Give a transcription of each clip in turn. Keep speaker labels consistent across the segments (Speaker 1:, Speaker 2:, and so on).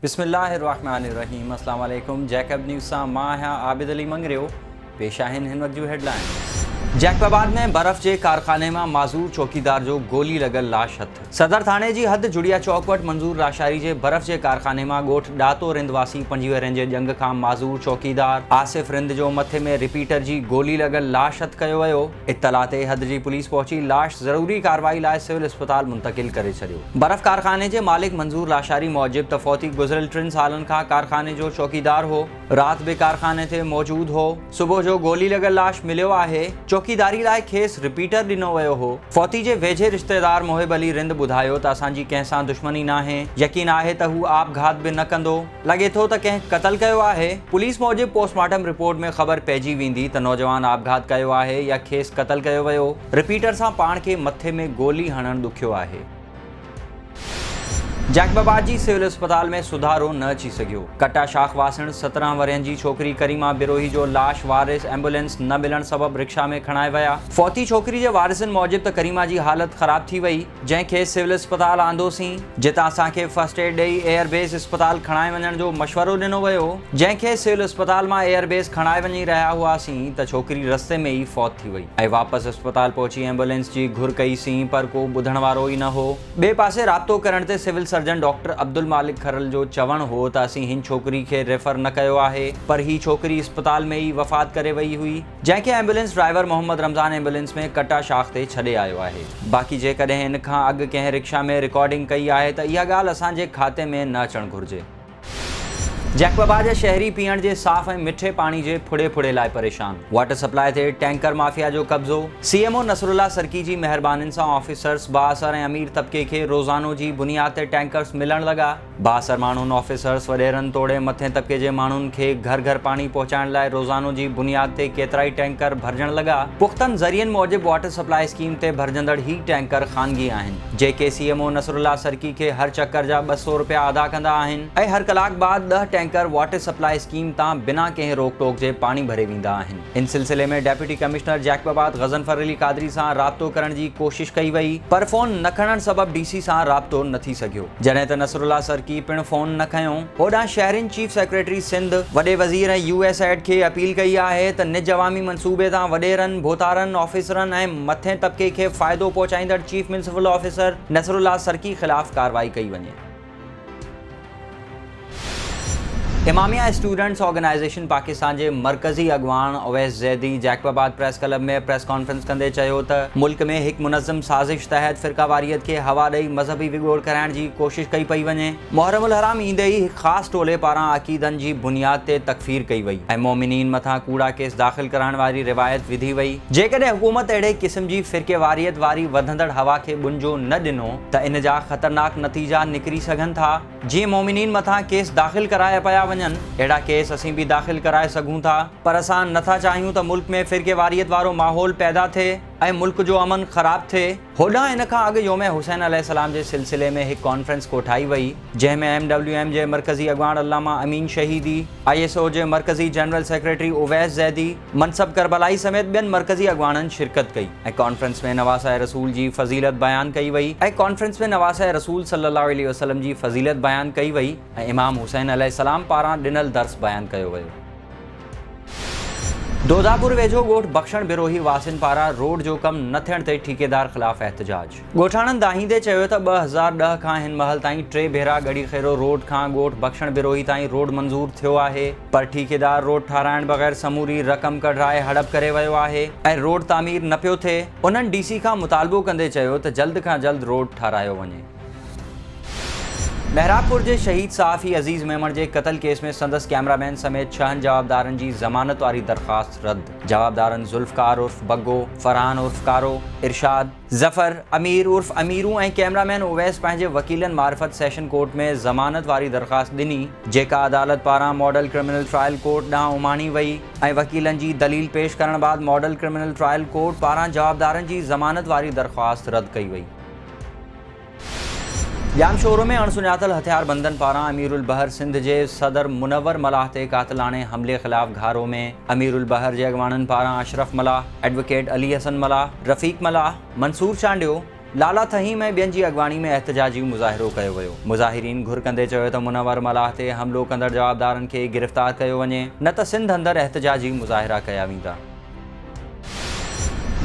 Speaker 1: बिस्मिल्लाहिर्रहमानिर्रहीम। अस्सलाम वालेकुम। जैकब न्यूज़ सां मां आहियां आबिद अली मंगरियो। पेश आहिनि हिन वक़्त जूं हेडलाइन। जैकबाबाद में बर्फ़ जे कारखाने में माज़ूर चौकीदार जो गोली लगल लाश हथ। सदर थाने जी हद जुड़िया चौक वटि मंज़ूर लाशारी जे बर्फ़ जे कारखाने में ॻोठ ॾातो रिंदवासी 25 जे जंग खां माज़ूर चौकीदार आसिफ रिंद जो मथे में रिपीटर जी गोली लगल लाश हथ कयो वियो। इत्तला ते हद जी पुलिस पहुची लाश ज़रूरी कार्रवाई लाइ सिविल अस्पताल मुंतकिल करे छॾियो। बर्फ़ कारखाने जे मालिक मंज़ूर लाशारी मौजिब त फ़ौती गुज़िरियल 3 सालनि खां कारखाने जो चौकीदार हो। रात भी कारखाने ते मौजूद हो। सुबह जो गोली लगल लाश मिलियो आहे। चौकीदारी लाइ खेस रिपीटर ॾिनो वियो हो। फ़ौती जे वेझे रिश्तेदार मोहिब अली रिंद ॿुधायो त असांजी कंहिंसां दुश्मनी नाहे। यकीन आहे त हू आपघात भी न कंदो। लॻे थो त कंहिं क़त्ल कयो आहे। पुलिस मूजिब पोस्टमार्टम रिपोर्ट में ख़बर पइजी वेंदी त नौजवान आपघात कयो आहे या खेस क़त्ल कयो वियो। रिपीटर सां पाण खे मथे में गोली हणणु ॾुखियो आहे। जैकबाबाद जी सिविल अस्पताल में सुधारो न अची सघियो। कटा शाख वासण 17 वरनि जी छोकरी करीमा बिरोही जो लाश वारिस एम्बुलेंस न मिलण सबब रिक्शा में खणाए विया। फ़ौती छोकरी जे वारिसनि मौजिब त करीमा जी हालत ख़राब थी वई, जंहिंखे सिविल अस्पताल आंदोसीं, जितां असांखे फर्स्ट एड ॾेई एयरबेस अस्पताल खणाए वञण जो मशवरो ॾिनो वियो। जंहिंखे सिविल अस्पताल मां एयरबेस खणाए वञी रहिया हुआसीं त छोकरी रस्ते में ई फौत थी वई ऐं वापसि अस्पताल पहुची एम्बुलेंस जी घुर कईसीं, पर को ॿुधण वारो ई न हो। ॿिए पासे राब्तो करण ते सिविल सर्जन डॉक्टर अब्दुल मालिक खरल जो चवणु हो त असीं हिन छोकरी खे रेफर न कयो आहे, पर ही छोकरी अस्पताल में ई वफ़ात करे वई हुई, जंहिंखे ambulance driver Mohammad Ramzan ambulance में कटा शाख ते छॾे आयो आहे। बाक़ी जेकॾहिं इन खां अॻु कंहिं रिक्शा में रिकॉर्डिंग कई आहे त इहा ॻाल्हि असांजे खाते में न अचणु घुरिजे। जैकबाबाद जा शहरी पीअण जे साफ़ ऐं मिठे पाणी जे फुड़े लाइ परेशान। वाटर सप्लाई ते टैंकर माफिया जो कब्ज़ो। सीएमओ नसरुल्लाह सरकी जी मेहरबानी सां ऑफिसर्स बाअसर ऐं अमीर तबके खे रोज़ानो जी बुनियाद ते टैंकर्स मिलण लॻा। बाअसर माण्हुनि ऑफिसर्स वॾेरनि तोड़े मथे तबके जे माण्हुनि खे घर घर पाणी पहुचाइण लाइ रोज़ानो जी बुनियाद ते केतिरा ई टैंकर भरजण लॻा। पुख़्तन ज़रियनि मौजिब वाटर सप्लाई स्कीम ते भरजंदड़ ही टैंकर ख़ानगी आहिनि, जेके सीएमओ नसरुल्लाह सरकी खे हर चक्कर जा 200 रुपया अदा कंदा आहिनि ऐं हर कलाक बाद 10 टैंकर वाटर सप्लाई स्कीम तां बिना कंहिं रोक टोक जे पाणी भरे वेंदा आहिनि। इन सिलसिले में डेप्यूटी कमिश्नर जैकबाबाद गज़नफर अली कादरी सां राब्तो करण जी कोशिश कई वई, पर फोन न खणण सबब डीसी सां राब्तो न थी सघियो। जॾहिं त नसरुल्लाह सरकी पिण फोन न खयो। होॾां शहरिन चीफ सेक्रेटरी सिंध वॾे वज़ीर ऐं यूएसएड खे अपील कई आहे त निज अवामी मंसूबे तां वॾेरनि बोतारनि ऑफिसरनि ऐं मथे तबके खे फ़ाइदो पहुचाईंदड़ चीफ म्युनिसिपल ऑफिसर नसरुल्लाह सरकी ख़िलाफ़ कार्रवाई कई वञे। इमामिया स्टूडेंट्स ऑर्गेनाइज़ेशन पाकिस्तान जे मरकज़ी अॻवान अवैस ज़ैदी जैकबाबाद प्रेस क्लब में प्रेस कॉन्फ्रेंस कंदे चयो त मुल्क में हिकु मुनज़्ज़म साज़िश तहत फ़िरक़ावारियत खे हवा ॾेई मज़हबी विगोड़ कराइण जी कोशिश कई पई वञे। मुहर्रमुल हराम ईंदे ई हिकु ख़ासि टोले पारां अक़ीदनि जी बुनियाद ते तकफ़ीर कई वई ऐं मोमिनीन मथां कूड़ा केस दाख़िल कराइण वारी रिवायत विधी वई। जेकॾहिं हुकूमत अहिड़े क़िस्म जी फ़िरक़ेवारियत वारी वधंदड़ हवा खे बुंजो न ॾिनो त इन जा ख़तरनाक नतीजा निकिरी सघनि था। जीअं मोमिनीन मथां केस दाख़िल कराया पिया वञनि, अहिड़ा केस असीं भी दाख़िल कराए सघूं था, पर असां नथा चाहियूं त मुल्क में फ़िरक़ेवारियत वारो माहौल पैदा थिए ऐं मुल्क जो अमन ख़राब थिए। होॾां इन खां अॻु योम हुसैन अलैहिस्सलाम जे सिलसिले में हिकु कॉन्फ्रेंस कोठाई वई, जंहिंमें MWM जे मरकज़ी अॻवान अल्लामा अमीन शहीदी, ISO जे मरकज़ी जनरल सेक्रेटरी उवैस ज़ैदी, मनसब करबलाई समेत ॿियनि मरकज़ी अॻवाननि शिरकत कई ऐं कॉन्फ्रेंस में नवासाए रसूल जी फ़ज़ीलत बयान कई वई रसूल सल्लल्लाहु अलैहि वसल्लम जी फ़ज़ीलत बयान कई वई ऐं इमाम हुसैन अलैहिस्सलाम पारां ॾिनल दर्स बयान कयो वियो। दोदापुर वेझो ॻोठ बख़्शण बिरोही वासिन पारां रोड जो कमु न थियण ते ठेकेदार ख़िलाफ़ एहतजाज। ॻोठाणनि दाहींदे चयो त 2010 खां हिन महल ताईं 3 भेरा गड़ी खेरो रोड खां ॻोठ बख़्शण बिरोही ताईं रोड मंज़ूर थियो आहे, पर ठेकेदार रोड ठाराइण बग़ैर समूरी रक़म कढाए हड़प करे वियो आहे ऐं रोड तामीर न पियो थिए। उन्हनि डीसी खां मुतालबो कंदे चयो त जल्द खां जल्द रोड ठारायो वञे। महराबपुर जे शहीद सहाफ़ी अज़ीज़ मेमण जे क़त्ल केस में संदसि कैमरामैन समेत 6 जवाबदारनि जी ज़मानत वारी दरख़्वास्त रद्द। जवाबदारनि ज़ुल्फ़कार उर्फ़ बग्गो, फ़रहान उर्फ़ कारो, इरशाद, ज़फ़र, अमीर उर्फ़ अमीरू ऐं कैमरामैन उवैस पंहिंजे वकीलनि मार्फत सेशन कोर्ट में ज़मानत वारी दरख़्वास्त ॾिनी, जेका अदालत पारां मॉडल क्रिमिनल ट्रायल कोर्ट ॾांहुं उमाणी वई ऐं वकीलनि जी दलील पेश करण बाद मॉडल क्रिमिनल ट्रायल कोर्ट पारां जवाबदारनि जी ज़मानत वारी दरख़्वास्त रद्द कई वई। जाम शोरो में अणसुञातल हथियारबंदनि पारां अमीरुल बहर सिंध जे सदर मुनव्वर मलाह ते कातिलाने हमले ख़िलाफ़ घारो में अमीरुल बहर जे अॻवाननि पारां अशरफ मलाह, एडवोकेट अली हसन मलाह, रफ़ीक मलाह, मंसूर चांडियो, लाला थहीम ऐं ॿियनि जी अॻवानी में एहतजाजी मुज़ाहिरो कयो वियो। मुज़ाहिरीन घुर कंदे चयो त मुनवर मलाह ते हमिलो कंदड़ जवाबदारनि खे गिरफ़्तार कयो वञे, न त सिंध अंदरि एहतजाजी मुज़ाहिरा कया वेंदा।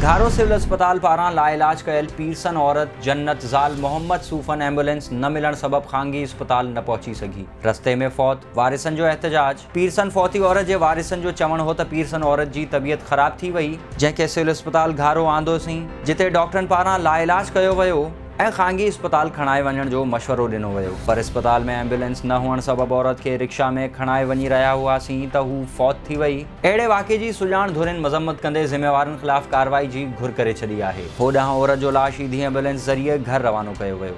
Speaker 1: घारो सिविल अस्पताल पारां लाइलाज कयल पीरसन औरत जन्नत ज़ाल मोहम्मद सूफ़न एम्बुलेंस न मिलण सबब ख़ानगी अस्पताल न पहुची सघी। रस्ते में फौत, वारिसनि जो एहतजाज। पीरसन फौती औरत जे वारिसनि जो चवणु हो त पीरसन औरत जी तबियत ख़राब थी वई, जंहिंखे सिविल अस्पताल घारो आंदोसीं, जिते डॉक्टरनि पारां लाइलाज कयो वियो ऐं ख़ानगी अस्पताल खणाए वञण जो मशवरो ॾिनो वियो। पर अस्पताल में एम्बुलेंस न हुअण सबब औरत खे रिक्शा में खणाए वञी रहिया हुआसीं त हू फौत थी वई। अहिड़े वाक़े जी सुञाण धुरिन मज़म्मत कंदे ज़िम्मेवारनि ख़िलाफ़ कार्रवाई जी घुर करे छॾी आहे। होॾां औरत जो लाश ईंदी एम्बुलेंस ज़रिए घर रवानो कयो वियो।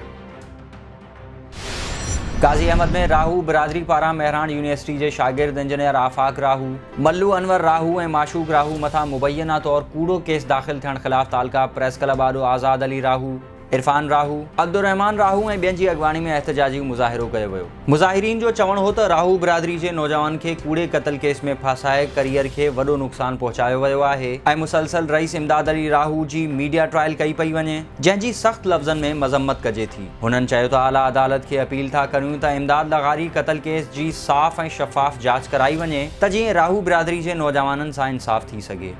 Speaker 1: काज़ी अहमद में राहू बिरादरी पारां मेहरान यूनिवर्सिटी जे शागिर्द इंजीनियर आफ़ाक राहू, मल्लू अनवर राहू ऐं माशूक राहू मथां मुबैना तौर कूड़ो केस दाख़िल थियण ख़िलाफ़ तालका प्रेस क्लब आॾो आज़ाद अली राहू, इरफान राहू, अब्दुर्रहमान राहू ऐं ॿियनि जी अॻवानी में एहतजाजी मुज़ाहिरो कयो वियो। मुज़ाहिरीन जो चवणु हो त राहू बिरादरी जे नौजवान खे कूड़े क़त्ल केस में फासाए करियर खे वॾो नुक़सानु पहुचायो वियो आहे ऐं मुसलसल रईस इमदाद अली राहू जी मीडिया ट्रायल कई पई वञे, जंहिंजी सख़्त लफ़्ज़नि में मज़म्मत कजे थी। हुननि चयो त आला अदालत खे अपील था करियूं त इमदाद लगारी क़त्ल केस जी साफ़ ऐं शफ़ाफ़ जांच कराई वञे त जीअं राहू बिरादरी जे नौजवाननि सां इंसाफ़ थी सघे।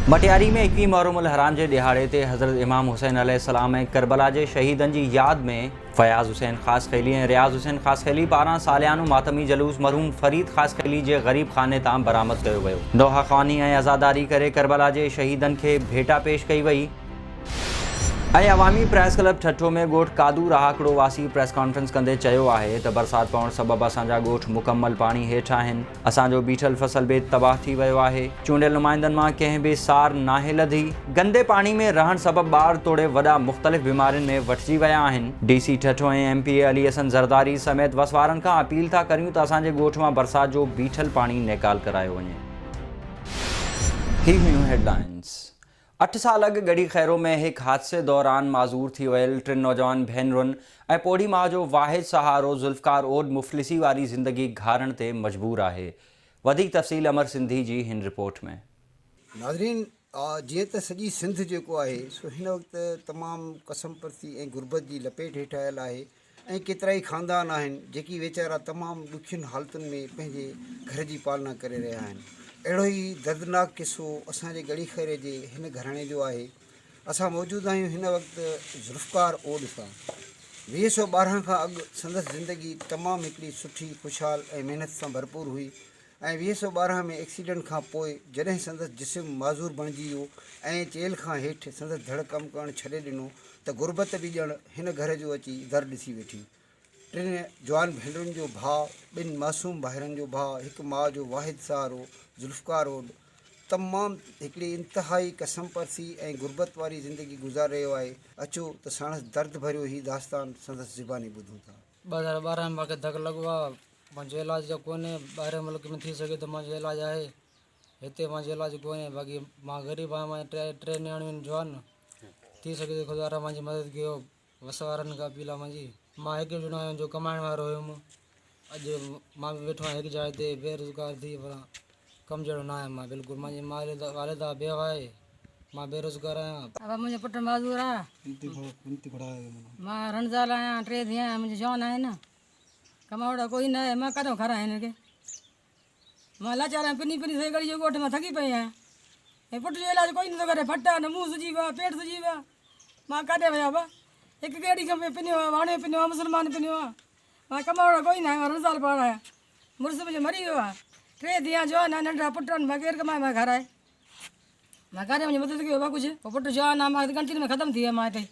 Speaker 1: मटियारी में 21 मुहर्रम हराम जे ॾिहाड़े ते हज़रत इमाम हुसैन अलैहिस्सलाम ऐं करबला जे शहीदनि जी यादि में फयाज़ हुसैन ख़ासख़ैली ऐं रियाज़ हुसैन ख़ासख़ैली पारां सालियानो मातमी जलूस मरहूम फ़रीद ख़ासख़ैली जे ग़रीब खाने तां बरामद कयो वियो। नोहा ख़वानी ऐं आज़ादारी करे करबला जे शहीदनि खे भेटा पेश कई वई ऐं अवामी प्रेस क्लब ठठो में ॻोठ कादू रहाकड़ो वासी प्रेस कॉन्फ्रेंस कंदे चयो आहे त बरसाति पवण सबबि असांजा ॻोठ मुकमल पाणी हेठि आहिनि। असांजो बीठल फसल बेद तबाह थी वियो आहे। चूंडियल नुमाइंदनि मां कंहिं बि सार नाहे लधी। गंदे पाणी में रहण सबबि ॿार तोड़े वॾा मुख़्तलिफ़ बीमारियुनि में वठिजी विया आहिनि। DC ठठो ऐं MP अली हसन ज़रदारी समेत वसवारनि खां अपील था करियूं त असांजे ॻोठ मां बरसाति जो बीठल पाणी निकाल करायो वञे। ही हुयूं हेडलाइंस। 8 साल अॻु गढ़ी खैरो में हिकु हादसे दौरान माज़ूर थी वियल 3 नौजवान भेनरुनि ऐं पोढ़ी माउ जो वाहिद सहारो ज़ुल्फ़कार ओड मुफ़लिसी वारी ज़िंदगी घारण ते मजबूर आहे। वधीक तफ़सील अमर सिंधी जी हिन रिपोर्ट में।
Speaker 2: नाज़रीन, जीअं त सॼी सिंध जेको आहे सो हिन वक़्तु तमामु कसम परसी ऐं गुरबत जी लपेट हेठि आयल आहे ऐं केतिरा ई ख़ानदान आहिनि जेकी वीचारा तमामु ॾुखियुनि हालतुनि में पंहिंजे घर जी पालना करे रहिया आहिनि। अहिड़ो ई दर्दनाक किसो असांजे गढ़ी खैरे जे हिन घराणे जो आहे। असां मौजूदु आहियूं हिन वक़्तु ज़ुल्फ़कार ओड सां। 2012 खां अॻु संदसि ज़िंदगी तमामु हिकिड़ी सुठी ख़ुशहाल ऐं महिनत सां भरपूर हुई ऐं 2012 में एक्सीडेंट खां पोइ जॾहिं संदसि जिस्म माज़ूर बणिजी वियो ऐं चेल खां हेठि संदसि धड़ कमु करणु छॾे ॾिनो त गुरबत बि ॼण हिन घर जो अची दर ॾिसी वेठी। 3 जवान भेनरुनि जो भाउ, 2 मासूम भाइरनि जो भाउ, हिकु माउ जो वाहिद सहारो ज़ुल्फ़कार ओड तमामु हिकिड़ी इंतिहाई कसम परसी ऐं गुरबत वारी ज़िंदगी गुज़ारे रहियो आहे। अचो त साणसि दर्द भरियो ई दास्तान संदसि ज़ुबानी ॿुधूं था।
Speaker 3: 2012 में मूंखे धकु लॻो आहे। मुंहिंजो इलाजु जो कोन्हे। ॿाहिरि मुल्क में थी सघे त मुंहिंजो इलाजु आहे, हिते मुंहिंजो इलाजु कोन्हे। बाक़ी मां ग़रीब आहियां, मां 3 नियाणियूं आहिनि जवान। थी सघे त ख़ुदा मुंहिंजी मदद कयो। वसवारनि खां अपील आहे मुंहिंजी। मां हिकु ॼणो आहियां जो कमाइण वारो हुयुमि। अॼु मां बि वेठो आहियां हिकु जाइ ते बेरोज़गार थी, पर कमु जहिड़ो न आहियां मां बिल्कुलु। मुंहिंजी वालिदा बेवा आहे, मां बेरोज़गार आहियां। अब मुंहिंजो पुटु माज़ूर आहे। मां रणज़ाल आहियां, 3 धीअ आहियां, मुंहिंजी जवान आहे न। कमावड़ा कोई न आहे, मां काॾों खारां हिनखे। मां लाचार आहियां, पिनी सही गड़ी जो ॻोठ मां थकी पई आहियां। ऐं पुट जो इलाजु कोई नथो करे। फटा न मुंहुं सुजी वियो आहे, पेट सुजी वियो आहे। मां काॾे विया बा? हिकु गेड़ी खपे पिनियो आहे, वाणे पिनियो आहे, मुस्लमान पिनियो आहे। मां कमावड़ा कोई न आहियां, रणज़ाल पाण आहियां। मुड़ुसु मुंहिंजो मरी वियो आहे। 3 धीअ जवान आहे, नंढड़ा पुट आहिनि। मां केरु कमाए मां खाराए? मां काॾे मुंहिंजी मदद कयो बा कुझु? पोइ पुटु जवान आहे, मां गणतरी में ख़तमु थी वियो मां हिते।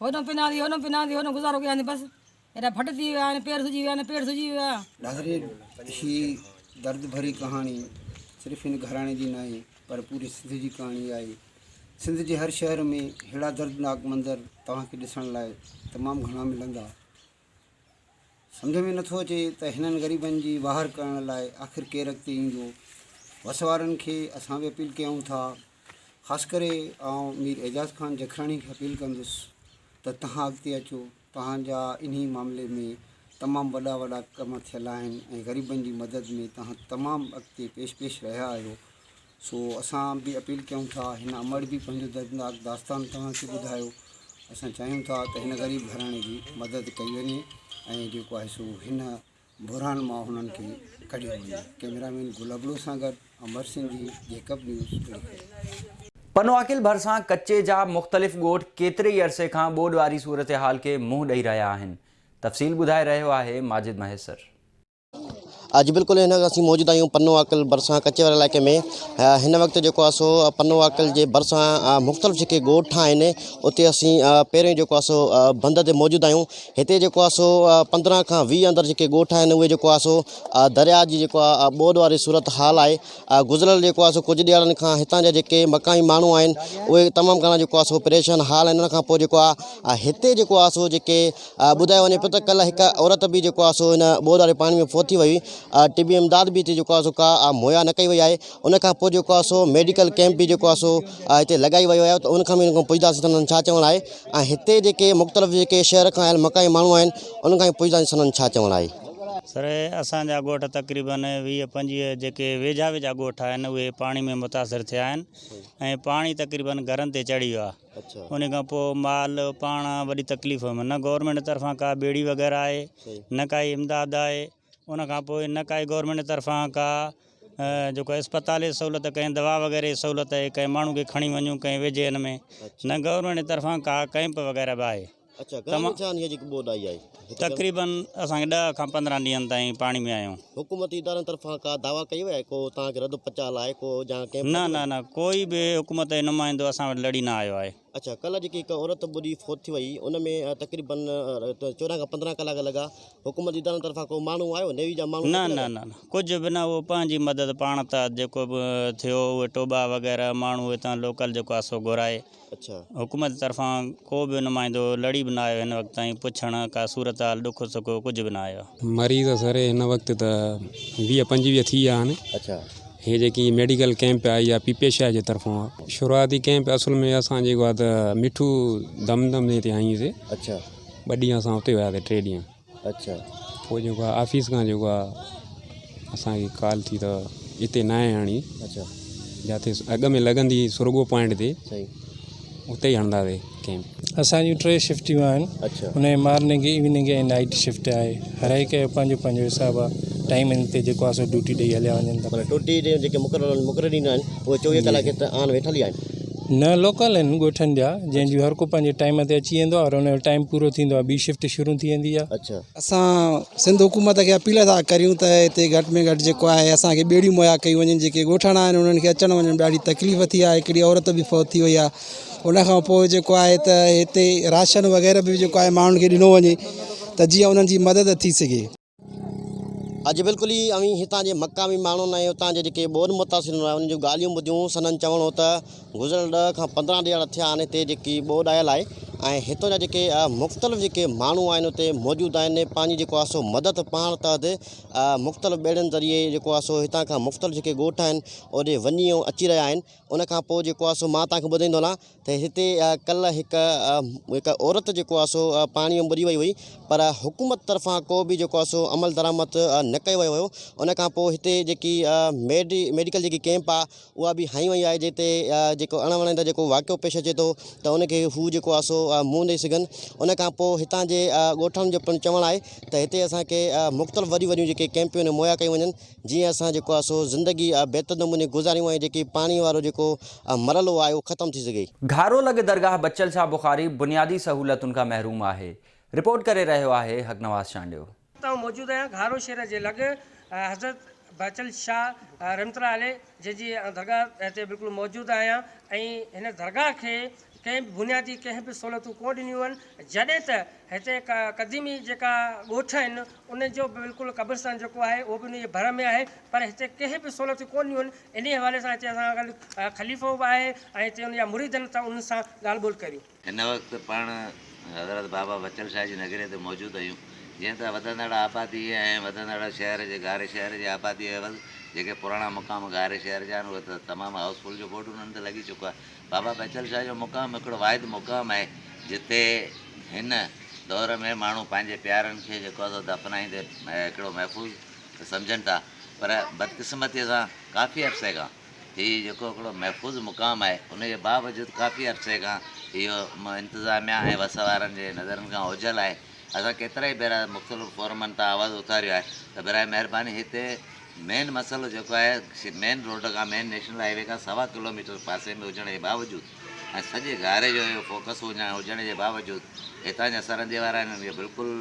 Speaker 3: होॾो पिना थी, होॾो गुज़ारो कयां थी बसि। एॾा फट थी विया आहिनि, पेर सुजी विया आहिनि, पेट सुजी वियो आहे।
Speaker 2: नाज़रीन, ही दर्द भरी कहाणी सिर्फ़ु हिन घराणे जी न आहे पर पूरी सिंध जी कहाणी आहे। सिंध जे हर शहर में अहिड़ा दर्दनाक मंज़र तव्हांखे ॾिसण लाइ तमामु घणा मिलंदा। सम्झ में नथो अचे त हिननि ग़रीबनि जी वाहर करण लाइ आख़िर केरु अॻिते ईंदो। वसवारनि खे असां बि अपील कयूं था, ख़ासि करे मीर एजाज़ ख़ान जखराणी खे अपील कंदुसि त तव्हां अॻिते अचो। तव्हांजा इन्ही मामले में तमामु वॾा कम थियल आहिनि ऐं ग़रीबनि जी मदद में तव्हां तमामु अॻिते पेश रहिया आहियो। सो असां बि अपील कयूं था हिन अमर बि पंहिंजो दर्दनाक दास्तान तव्हांखे ॿुधायो। असां चाहियूं था त हिन ग़रीब घराणे जी मदद कई वञे ऐं जेको आहे सो हिन बुरहान मां हुननि खे कढियो वञे। कैमरामैन गुलाबड़ो सां गॾु अमर सिंह जी, जेकब न्यूज़, पिणिखे।
Speaker 1: पनवाकिल भरिसां कच्चे जा मुख़्तलिफ़ ॻोठ केतिरे ई अरसे खां ॿोॾ वारी सूरत हाल के मुंहुं ॾेई रहिया आहिनि। तफ़सील ॿुधाए रहियो आहे माजिद महेसर।
Speaker 4: अॼु बिल्कुलु हिन असीं मौजूदु आहियूं पनवाकिल भरिसां कच्चे वारे इलाइक़े में। हिन वक़्तु जेको आहे सो पनवाकिल जे भरिसां मुख़्तलिफ़ जेके ॻोठ आहिनि उते असीं पहिरियों जेको आहे सो बंद ते मौजूदु आहियूं। हिते जेको आहे सो 15 खां 20 अंदरि जेके ॻोठ आहिनि उहे जेको आहे सो दरिया जी जेको आहे ॿोॾ वारी सूरत हाल आहे। गुज़िरियल जेको आहे सो कुझु ॾींहंनि खां हितां जा जेके मकानी माण्हू आहिनि उहे तमामु घणा जेको आहे सो परेशान हाल आहिनि। उन खां पोइ जेको आहे हिते जेको आहे सो जेके ॿुधायो वञे पियो त कल्ह हिकु औरत बि जेको आहे सो हिन ॿोॾ वारे पाणी में फोती वई। टिबी इमदाद बि हिते जेको आहे सो का मुहैया न कई वई आहे। उन खां पोइ जेको आहे सो मेडिकल कैंप बि जेको आहे सो हिते लॻाई वियो आहे। त उनखां बि पुछंदासीं हुननि छा चवणु आहे ऐं हिते जेके मुख़्तलिफ़ जेके शहर खां आयल मकानी माण्हू आहिनि उनखां बि पुछंदासीं हुननि छा चवणु आहे।
Speaker 5: सर असांजा ॻोठ तक़रीबन 20-25 जेके वेझा वेझा ॻोठ आहिनि उहे पाणी में मुतासिर थिया आहिनि ऐं पाणी तक़रीबन घरनि ते चढ़ी वियो आहे। उन खां पोइ माल पाण वॾी तकलीफ़ में न गवर्नमेंट तरफ़ां का ॿेड़ी वग़ैरह आहे न काई इमदाद आहे। उन खां पोइ न काई गवर्नमेंट तरफ़ां का जेको अस्पताल जी सहूलियत कंहिं दवा वग़ैरह जी सहूलियत आहे कंहिं माण्हू खे खणी वञूं कंहिं वेझे हिन में न गवर्नमेंट तरफ़ां का कैंप वग़ैरह बि आहे। तक़रीबन असांखे 10 खां 15 ॾींहंनि ताईं पाणी में आहियूं।
Speaker 4: हुकूमती इदारनि तरफ़ां का दावा कई वई आहे को तव्हांखे रद पचाल आहे को या
Speaker 5: न कोई बि हुकूमत जो नुमाइंदो असां वटि लड़ी न आयो आहे।
Speaker 4: अच्छा, कल्ह जेकी हिकु औरत ॿुधी फोत थी वई उन में तक़रीबन 14 खां 15 कलाक लॻा। हुकूमती इदारनि तरफ़ां को माण्हू आयो नेवी जा माण्हू?
Speaker 5: न कुझु बि न। उहो पंहिंजी मदद पाण त जेको बि थियो उहे टोबा वग़ैरह माण्हू हितां लोकल जेको आहे सो घुराए।
Speaker 4: अच्छा,
Speaker 5: हुकूमत तरफ़ां को बि नुमाइंदो लड़ी बि न आयो हिन वक़्त ताईं पुछणु का सूरत हाल ॾुख सुख कुझु बि न आयो।
Speaker 6: मरीज़ सर हिन वक़्तु त 20-25 थी विया आहिनि।
Speaker 4: अच्छा,
Speaker 6: हे जेकी मेडिकल कैंप आहे इहा पीपेशाह जे तरफ़ां आहे। शुरूआती कैंप असल में असां जेको आहे त मिठू दमदम जे हिते आहियूंसीं।
Speaker 4: अच्छा,
Speaker 6: 2 ॾींहं असां हुते वियासीं 3 ॾींहं।
Speaker 4: अच्छा,
Speaker 6: पोइ जेको आहे ऑफिस खां जेको आहे असांखे कॉल थी त हिते न आहे हाणे।
Speaker 4: अच्छा,
Speaker 6: जिते अॻ में लॻंदी सुरगो पॉइंट ते
Speaker 4: सही
Speaker 6: उते ई हणंदासीं कैंप।
Speaker 7: असांजूं 3 शिफ्टियूं आहिनि।
Speaker 4: अच्छा,
Speaker 7: हुन मॉर्निंग इवनिंग ऐं नाइट शिफ्ट आहे। हर हिकु पंहिंजो हिसाब आहे टाइमिंग ते जेको आहे सो ड्यूटी ॾेई हलिया वञनि था।
Speaker 4: पर ड्यूटी जे जेके मुक़ररु ॾींदा आहिनि उहे 24 कलाक हिते आन वेठल ई आहिनि।
Speaker 7: न लोकल आहिनि ॻोठनि जा जंहिंजो हर को पंहिंजे टाइम ते अची वेंदो आहे और हुनजो टाइम पूरो थींदो आहे, ॿी शिफ्ट शुरू थी वेंदी आहे।
Speaker 4: अच्छा,
Speaker 8: असां सिंध हुकूमत खे अपील था करियूं त हिते घटि में घटि जेको आहे असांखे ॿेड़ियूं मुहैया कई वञनि। जेके ॻोठाणा आहिनि उन्हनि खे अचणु वञणु ॾाढी तकलीफ़ थी आहे। हिकिड़ी औरत बि फौत थी वई आहे। उनखां पोइ जेको आहे त हिते राशन वग़ैरह बि जेको आहे माण्हुनि खे ॾिनो वञे त जीअं उन्हनि जी मदद थी सघे।
Speaker 4: अॼु बिल्कुलु ई अवी हितां जे मक़ामी माण्हुनि ऐं हुतां जे जेके ॿोॾ मुतासिर आहिनि उन्हनि जूं ॻाल्हियूं ॿुधियूं। सननि चवणो त गुज़िरियल 10 खां 15 ॾींहं थिया आहिनि हिते जेकी ॿोॾ आयल आहे ऐं हितां जा जेके मुख़्तलिफ़ जेके माण्हू आहिनि उते मौजूदु आहिनि। पंहिंजी जेको आहे सो मदद पाण तहत मुख़्तलिफ़ ॿेड़ियुनि ज़रिए जेको आहे सो हितां खां मुख़्तलिफ़ जेके ॻोठ आहिनि ओॾे वञी ऐं अची रहिया आहिनि। उनखां पोइ जेको आहे सो मां तव्हांखे ॿुधाईंदो हलां त हिते कल्ह हिकु औरत जेको आहे सो पाणी में बुॾी वई हुई पर हुकूमत तरफ़ां को बि जेको आहे सो अमल दरामद न कयो वियो हुयो। उनखां पोइ हिते जेकी मेडिकल जेकी कैंप आहे उहा बि हई वई आहे जिते जेको अणवणंदड़ जेको वाक़ियो पेश अचे थो त उनखे हू जेको आहे सो मुंहुं ॾेई सघनि। उनखां पोइ हितां जे ॻोठनि जो पिणु चवणु आहे त हिते असांखे मुख़्तलिफ़ वॾियूं जेके कैंपियूं आहिनि मुहैया कयूं वञनि जीअं असां जेको आहे सो ज़िंदगी बहितर नमूने गुज़ारियूं ऐं जेकी पाणी वारो जेको मरलो आहे उहो ख़तमु थी सघे।
Speaker 1: घारो लॻ दरगाह बचल शाह बुखारी बुनियादी सहूलियतुनि खां महरूम आहे। रिपोर्ट करे रहियो आहे हकनवाज़ चांडियो।
Speaker 9: मौजूदु आहियां घारो शहर जे लॻ हज़रत बचल शाह रहमतुल्लाह अलैह जंहिंजी दरगाह हिते बिल्कुलु मौजूदु आहियां ऐं हिन दरगाह खे कंहिं बि बुनियादी कंहिं बि सहूलियतूं कोन ॾिनियूं आहिनि। जॾहिं त हिते क़दीमी जेका ॻोठ आहिनि उनजो बिल्कुलु क़ब्रिस्तान जेको आहे उहो बि उन जे भर में आहे पर हिते कंहिं बि सहूलियतूं कोन ॾिनियूं आहिनि। इन हवाले सां हिते असां गॾु ख़लीफ़ो बि आहे ऐं हिते उन जा मुरीदनि त उन्हनि सां ॻाल्हि ॿोल करियूं।
Speaker 10: हिन वक़्तु पाण हज़रत बाबा बचल शाह जी नगरीअ ते मौजूदु आहियूं। जीअं त वधंदड़ आबादी ऐं वधंदड़ शहर जे गारे शहर जे आबादी जेके पुराणा मुक़ाम गारे शहर जा आहिनि उहे त तमामु हाउसफुल जो बोर्ड उन्हनि ते लॻी चुको आहे। बाबा बचल शाह जो मुक़ाम हिकिड़ो वाहिद मुक़ाम आहे जिते हिन दौर में माण्हू पंहिंजे प्यारनि खे जेको आहे दफ़नाईंदे हिकिड़ो महफ़ूज़ सम्झनि था। पर बदकिस्मतीअ सां काफ़ी अरसे खां हीउ जेको हिकिड़ो महफ़ूज़ मुक़ाम आहे उनजे बावजूदि काफ़ी अरसे खां इहो इंतिज़ामिया ऐं वस वारनि जे नज़रनि खां ओझल आहे। असां केतिरा ई भेरा मुख़्तलिफ़ फोरमनि तां आवाज़ु उथारियो आहे त बराए महिरबानी हिते मेन मसइलो जेको आहे मेन रोड खां मेन नेशनल हाईवे खां 1.25 किलोमीटर पासे में हुजण जे बावजूदि ऐं सॼे गारे जो इहो फोकस हुजण जे बावजूदि हितां जा सरहदी वारा आहिनि उन्हनि खे बिल्कुलु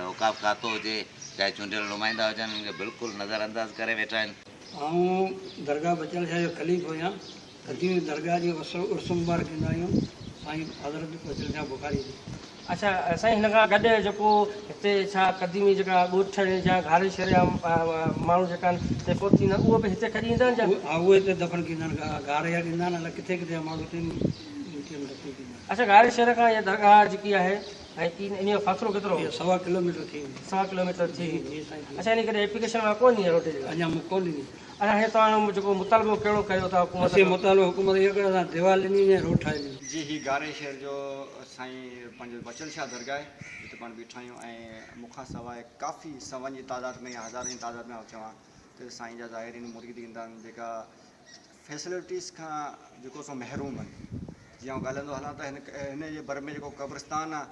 Speaker 10: औकाफ़ खातो हुजे चाहे चूंडियल नुमाइंदा हुजनि उन्हनि खे बिल्कुलु नज़रअंदाज़ करे वेठा आहिनि।
Speaker 3: आऊं दरगाह बचल शाह जो ख़लीफ़ आहियां। कदीम दरगाह जी उर्स मुबारक कंदा आहियूं साईं हज़रत बचल शाह बुखारी जी।
Speaker 9: अच्छा साईं हिन खां गॾु जेको हिते छा क़दीमी जेका ॻोठ या घारे शहर जा माण्हू जेका आहिनि जेको थींदा उहो बि हिते खणी ईंदा आहिनि
Speaker 3: हा उहे हिते दफ़न कंदा आहिनि घारे जा ॾींदा आहिनि अलाए किथे किथे माण्हू हिते।
Speaker 9: अच्छा घारे शहर खां इहा दरगाह जेकी आहे ऐं इन जो फ़ासिलो केतिरो
Speaker 3: 1.25 किलोमीटर थी
Speaker 9: 1.25 किलोमीटर थी।
Speaker 3: जी साईं।
Speaker 9: अच्छा इन करे एप्लीकेशन मां कोन ॾिनी रोटी जो
Speaker 3: अञा कोन ॾिनी।
Speaker 9: अच्छा हे तव्हां जेको मुतालबो कहिड़ो कयो था हुकूमत
Speaker 3: असीं मुतालो हुकूमत इहो कयो असां दीवार ॾिनी ऐं रोड ठाहे ॾिनी।
Speaker 11: जी ही गारे शहर जो साईं पंहिंजो बचल शाह दरगाह आहे जिते पाण बीठा आहियूं ऐं मूंखां सवाइ काफ़ी सवनि जी तादाद में या हज़ारनि जी तादाद में चवां त साईं जा ज़ाहिरीन मुरीद ईंदा आहिनि जेका फैसिलिटीज़ खां जेको सो महरूम आहिनि। जीअं ॻाल्हाईंदो हलां त हिन जे भर में जेको क़ब्रिस्तान आहे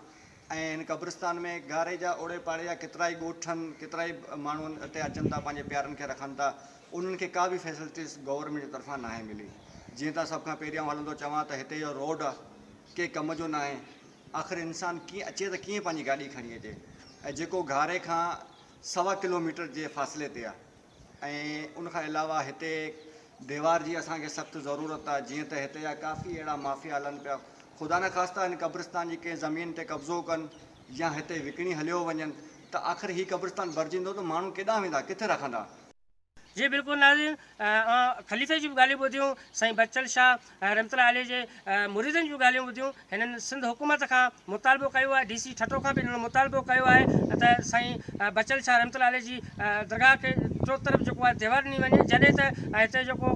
Speaker 11: ऐं हिन क़ब्रिस्तान में गारे जा ओड़े पाड़े जा केतिरा ई ॻोठनि केतिरा ई माण्हू हिते अचनि था पंहिंजे प्यारनि खे रखनि था उन्हनि खे का बि फैसिलिटीज़ गवर्नमेंट जे तरफ़ां नाहे मिली। जीअं त सभ खां पहिरियों हलंदो चवां त हिते जो रोड आहे के कम जो न आहे। आख़िर इंसानु कीअं अचे त कीअं पंहिंजी गाॾी खणी अचे ऐं जेको घारे खां 1.25 किलोमीटर जे फ़ासिले ते आहे ऐं उनखां अलावा हिते दीवार जी असांखे सख़्तु ज़रूरत आहे। जीअं त हिते जा काफ़ी अहिड़ा माफ़िया हलनि पिया ख़ुदा न ख़ास्ता हिन क़ब्रिस्तान जी कंहिं ज़मीन ते कब्ज़ो कनि या हिते विकिणी हलियो वञनि त आख़िर हीउ क़ब्रिस्तान भरिजंदो त माण्हू केॾांहुं वेंदा किथे रखंदा।
Speaker 9: जी बिल्कुलु नाज़रीन ख़लीफ़े जूं ॻाल्हियूं ॿुधियूं साईं बचल शाह रहमतुल्लाह अलैह जे मुरीदनि जूं ॻाल्हियूं ॿुधियूं। हिननि सिंध हुकूमत खां मुतालबो कयो आहे DC ठठो खां बि हिननि मुतालबो कयो आहे त साईं बचल शाह रहमतुल्लाह अलैह जी दरगाह खे चो तरफ़ जेको आहे दीवार ॾिनी वञे जॾहिं त हिते जेको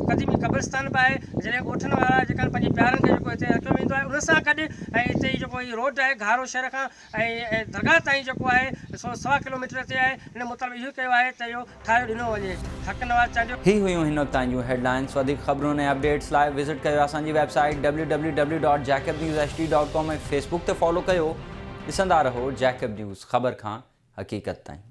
Speaker 9: क़दीमी क़ब्रिस्तान बि आहे जॾहिं ॻोठनि वारा जेका पंहिंजे प्यारनि खे जेको हिते रखियो वेंदो आहे उन सां गॾु ऐं हिते जेको हीउ रोड आहे घारो शहर खां ऐं दरगाह ताईं जेको आहे 1.25 किलोमीटर ते आहे। हिन मुतालबो इहो कयो आहे त इहो ठाहियो ॾिनो वञे।
Speaker 1: ही हुयूं हिन वक़्त ताईं हेडलाइंस। वधीक ख़बरुनि ऐं अपडेट्स लाइ विज़िट कयो असांजी वेबसाइट www.jacobnewsht.com ऐं फेसबुक ते फॉलो कयो। ॾिसंदा रहो जैकब न्यूज़ ख़बर खां हक़ीक़त ताईं।